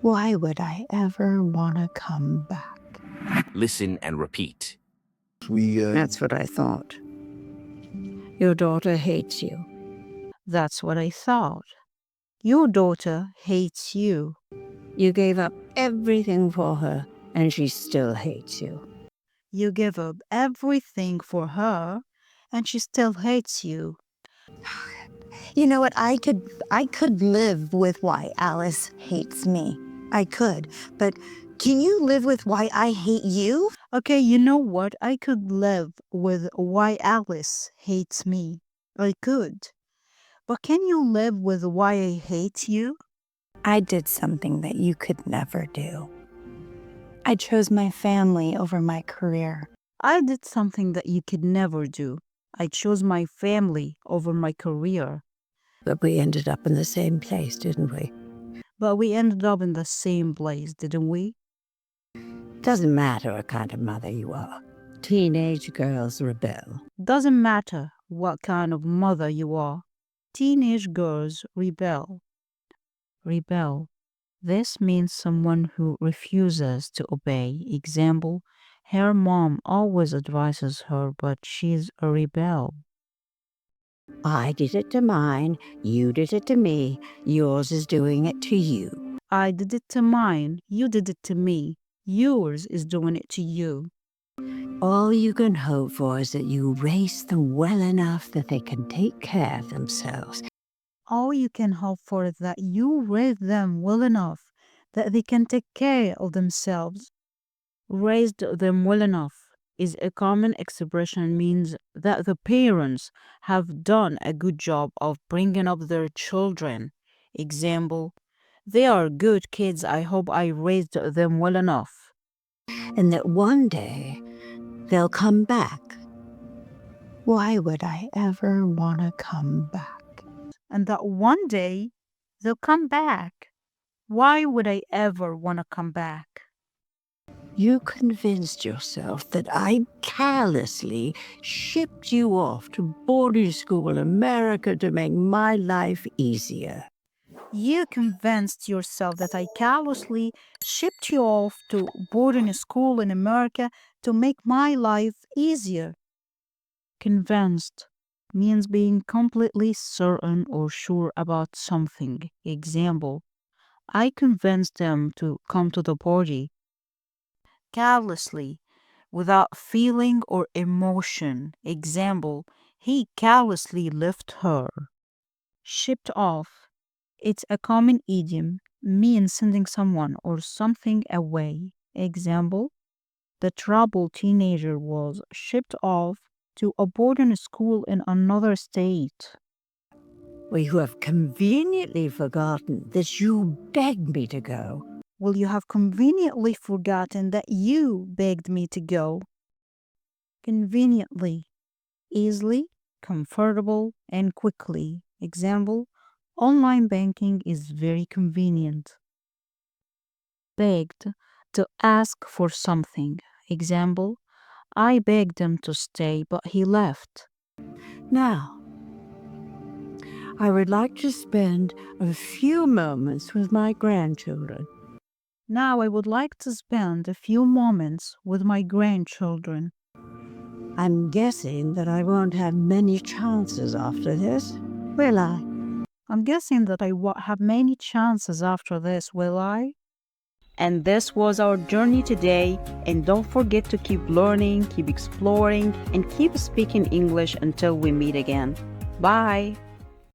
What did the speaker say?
Why would I ever want to come back? Listen and repeat. That's what I thought. Your daughter hates you. That's what I thought. Your daughter hates you. You gave up everything for her, and she still hates you. You give up everything for her, and she still hates you. You know what? I could live with why Alice hates me. I could. But can you live with why I hate you? Okay, you know what? I could live with why Alice hates me. I could. But can you live with why I hate you? I did something that you could never do. I chose my family over my career. I did something that you could never do. I chose my family over my career. But we ended up in the same place, didn't we? But we ended up in the same place, didn't we? Doesn't matter what kind of mother you are. Teenage girls rebel. Doesn't matter what kind of mother you are. Teenage girls rebel. Rebel. This means someone who refuses to obey. Example, her mom always advises her, but she's a rebel. I did it to mine, you did it to me, yours is doing it to you. I did it to mine, you did it to me, yours is doing it to you. All you can hope for is that you raise them well enough that they can take care of themselves. All you can hope for is that you raise them well enough that they can take care of themselves. Raised them well enough is a common expression, means that the parents have done a good job of bringing up their children. Example, they are good kids, I hope I raised them well enough. And that one day they'll come back. Why would I ever want to come back? And that one day they'll come back. Why would I ever want to come back? You convinced yourself that I carelessly shipped you off to boarding school in America to make my life easier. You convinced yourself that I callously shipped you off to boarding school in America to make my life easier. Convinced means being completely certain or sure about something. Example, I convinced them to come to the party. Callously, without feeling or emotion. Example, he callously left her. Shipped off. It's a common idiom, means sending someone or something away. Example, the troubled teenager was shipped off to a boarding school in another state. Well, you have conveniently forgotten that you begged me to go. Well, you have conveniently forgotten that you begged me to go. Conveniently, easily, comfortable, and quickly. Example, online banking is very convenient. Begged, to ask for something. Example, I begged him to stay, but he left. Now, I would like to spend a few moments with my grandchildren. Now I would like to spend a few moments with my grandchildren. I'm guessing that I won't have many chances after this, will I? I'm guessing that I won't have many chances after this, will I? And this was our journey today. And don't forget to keep learning, keep exploring, and keep speaking English until we meet again. Bye!